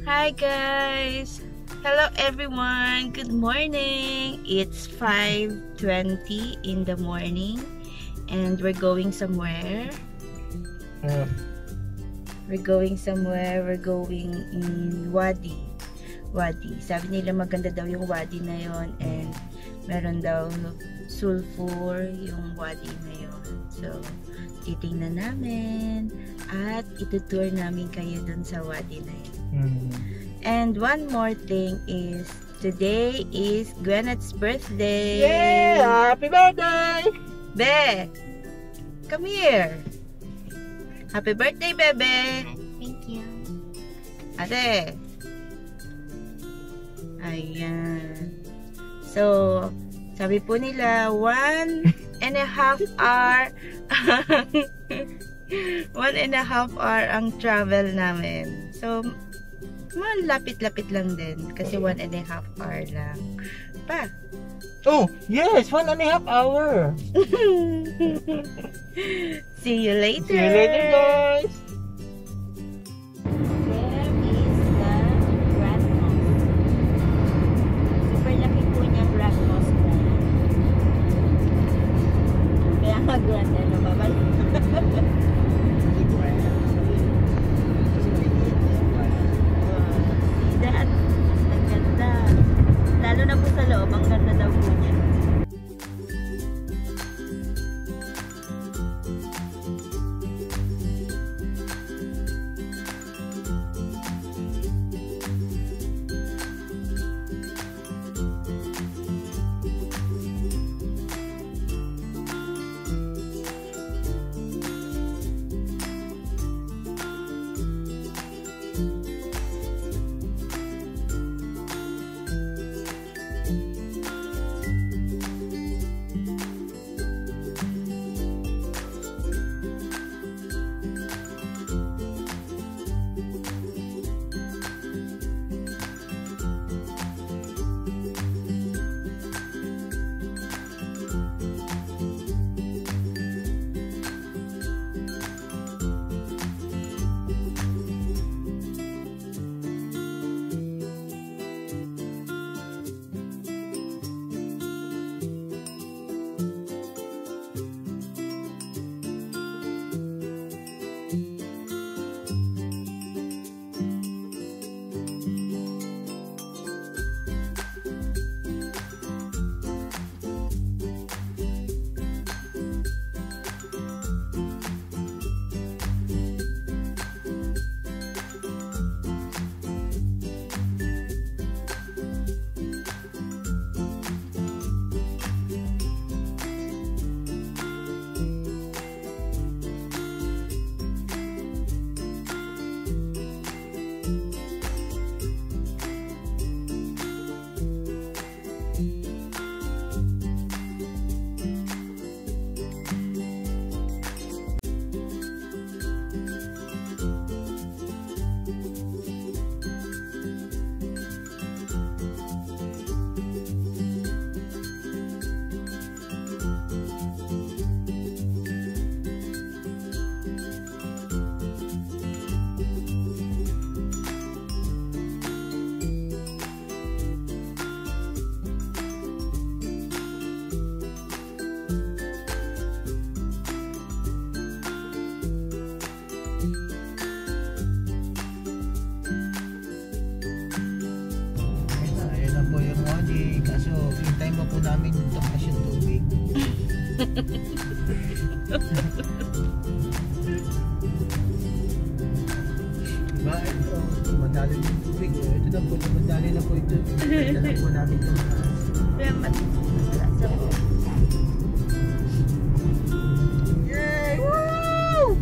Hi guys! Hello everyone! Good morning! It's 5:20 in the morning and we're going somewhere. We're going in Wadi. Sabi nila maganda daw yung Wadi na yon and meron daw sulfur yung Wadi na yon. So, titingnan namin at itutour namin kayo dun sa Wadi na yun. And one more thing is, today is Gwyneth's birthday. Yay! Happy birthday! Be! Come here! Happy birthday, Bebe! Thank you. Ate! Ayan. So, sabi po nila, 1.5 hour 1.5 hour ang travel namin. So, lapit-lapit lang din. Kasi 1.5 hour lang. Pa! Oh, yes! 1.5 hour! See you later! See you later, guys! Where is the Grand Mosque? Super laki po niya Grand Mosque na yan. Kaya nga grand, ano ba ba? See that? Ang ganda. Lalo na po sa loob, ang ganda daw po niya. Namin takas yung tubig. Diba? Ito, madali yung tubig. Ito na po, madali na po ito. Ito na po namin ito. Yay! Woo!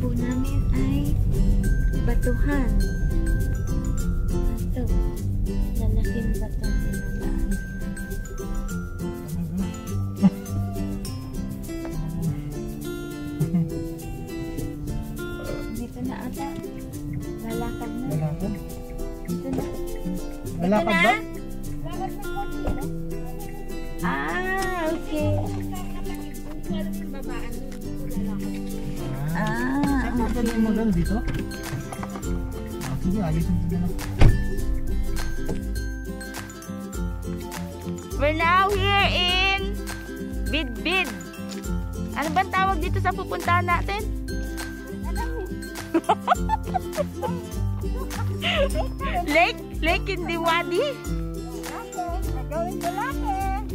Po namin ay batuhan. Ito, lalaking bato na Lalakad na? ba? Ah, okay. Saan ba pwede mag-ano dito? Sige, ayos yung tignan. We're now here in Bidbid. Ano bang tawag dito sa pupuntahan natin? Lake in the Wadi. Going to Lake.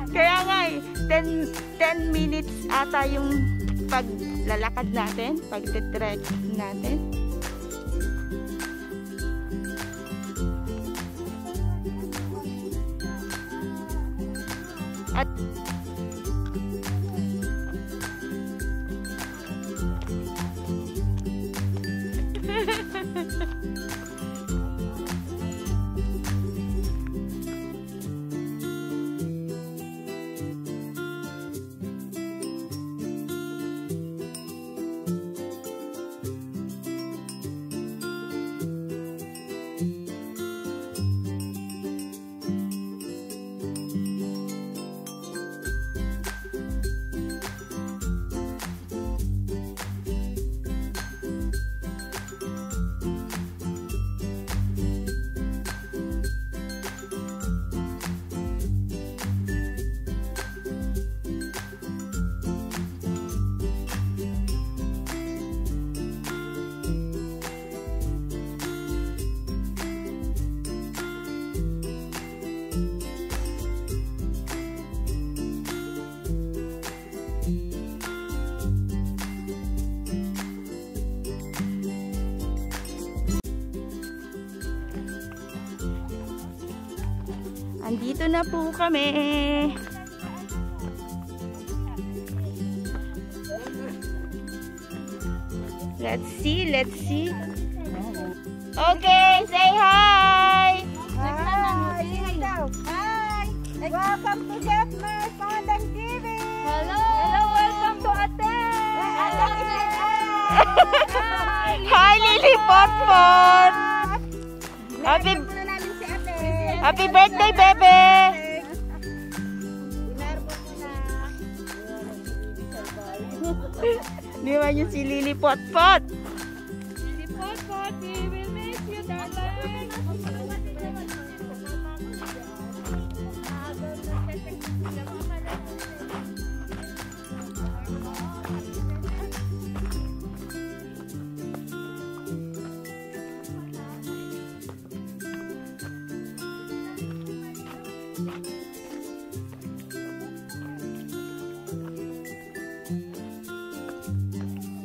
Kaya nga eh, 10 minutes ata yung paglalakad natin, pagtitrek natin. At andito na po kami. Let's see. Okay, say hi. Hi. Hi. Welcome to Jeff Mers Condon TV. Hello. Welcome to Ate. Hi, Lily Potpot. Happy birthday, Bebe. Di ba yung si Lily Potpot? Lily Potpot, we will miss you, darling.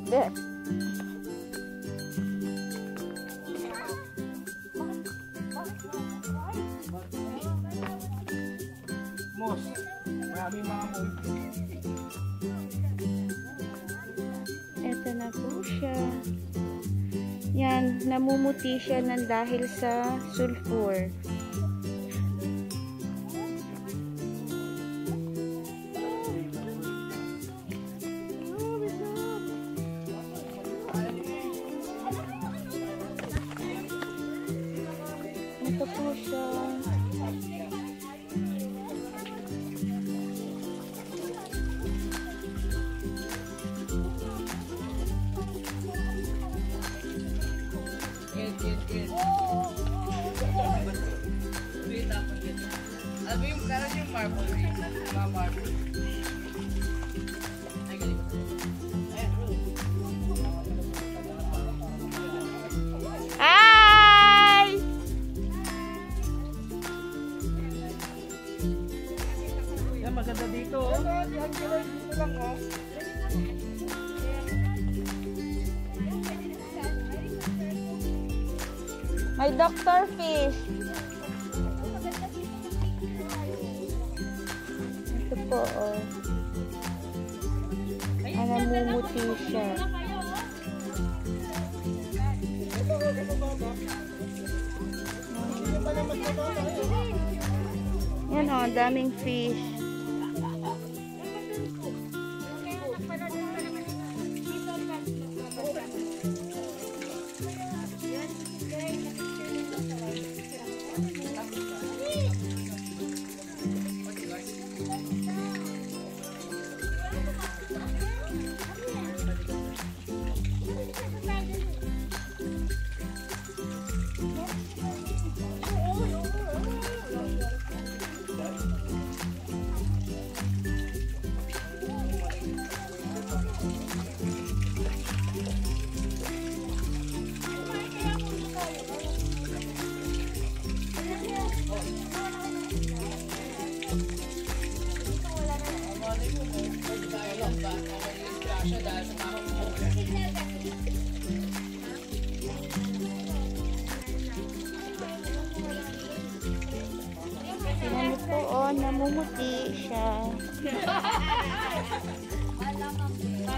There. Mos. Maraming mga moy. Ito na po siya. Yan, namumuti siya ng dahil sa sulfur. Ito po siya. Ano yung karan yung marble ring? Mga marble. Ay, galing. Hi! Yan, maganda dito. May Dr. Fish. Ito po, oh. Namumuti siya. Yan, oh, daming fish.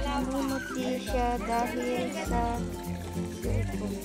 Namumuti siya dahil sa cellphone.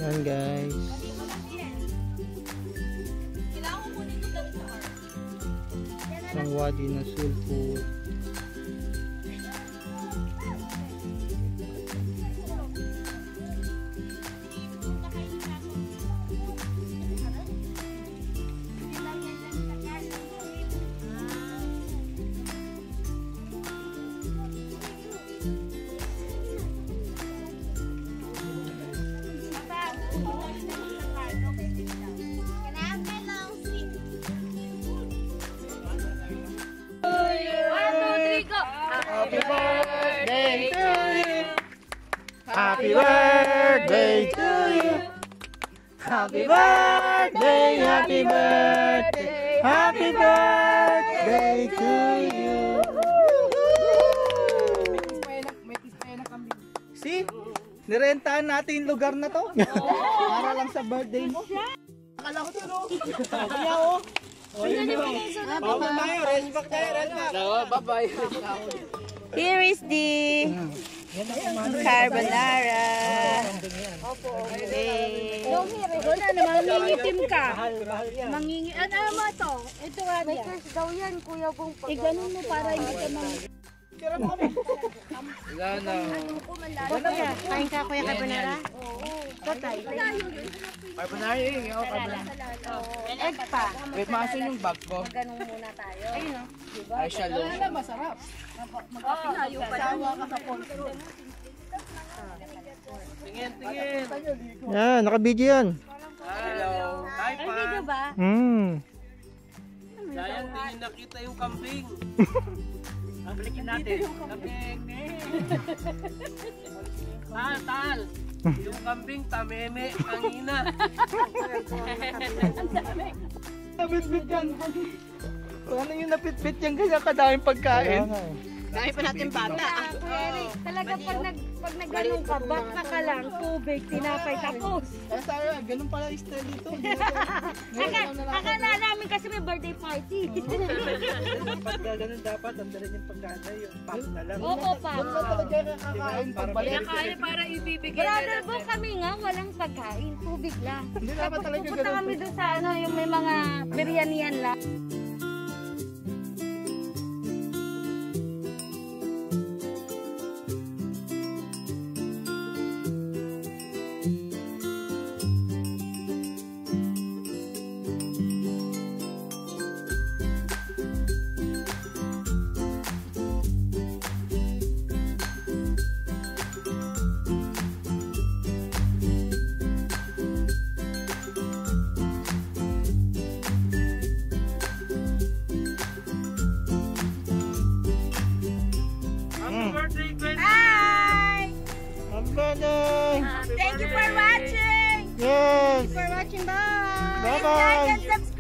Yan guys. Ang wadi ng sulfur. Happy birthday to you. Happy birthday, happy birthday, happy birthday to you. See? Nirentahan natin yung lugar na to. Para lang sa birthday mo. Akala ko to, no? Kaya, oh. Respect tayo, respect. Bye-bye. Here is the carbonara. Okay. Wala na, mangingitim ka. Ano mo to? Ito nga niya. Makers daw yan, Kuya Bong. Ganun mo para hindi ka Kain ka, Kuya Carbonara? Tatay. Carbonara yun. Egg pa. Wait, maasin yung bag ko. Ganun muna tayo. Ayun o. Ay, shalom. Masarap. Magkapinayo pa lang. Tingin, tingin. Yan, naka-video yan. Hello. Hi, Ay, video pa. ba? Sayang, hindi nakita yung kambing. Balikin natin. Kambing. Tal. Yung kambing, tameme, ang ina. Napitbit yan. Ano yung napitbit yan kaya kadaming pagkain? Dahil pa natin bata. Talaga pag nagganong ka, baka ka lang, tubig, tinapay, tapos. Kaya sabi, ganun pala yung style dito. Akala namin kasi may birthday party. Pag ganun dapat, ang dala yung pagkain yung pack na lang. Oo, pa. Doon lang talaga kakain pagbalik. Kaya para ibibigay Brother Bo, kami nga walang pagkain, tubig lang. Hindi dapat talaga Pupunta ganun. kami doon sa yung may mga biryanian lang. birthday! Thank you for watching! Yes! For watching, bye! Bye-bye! Like and subscribe!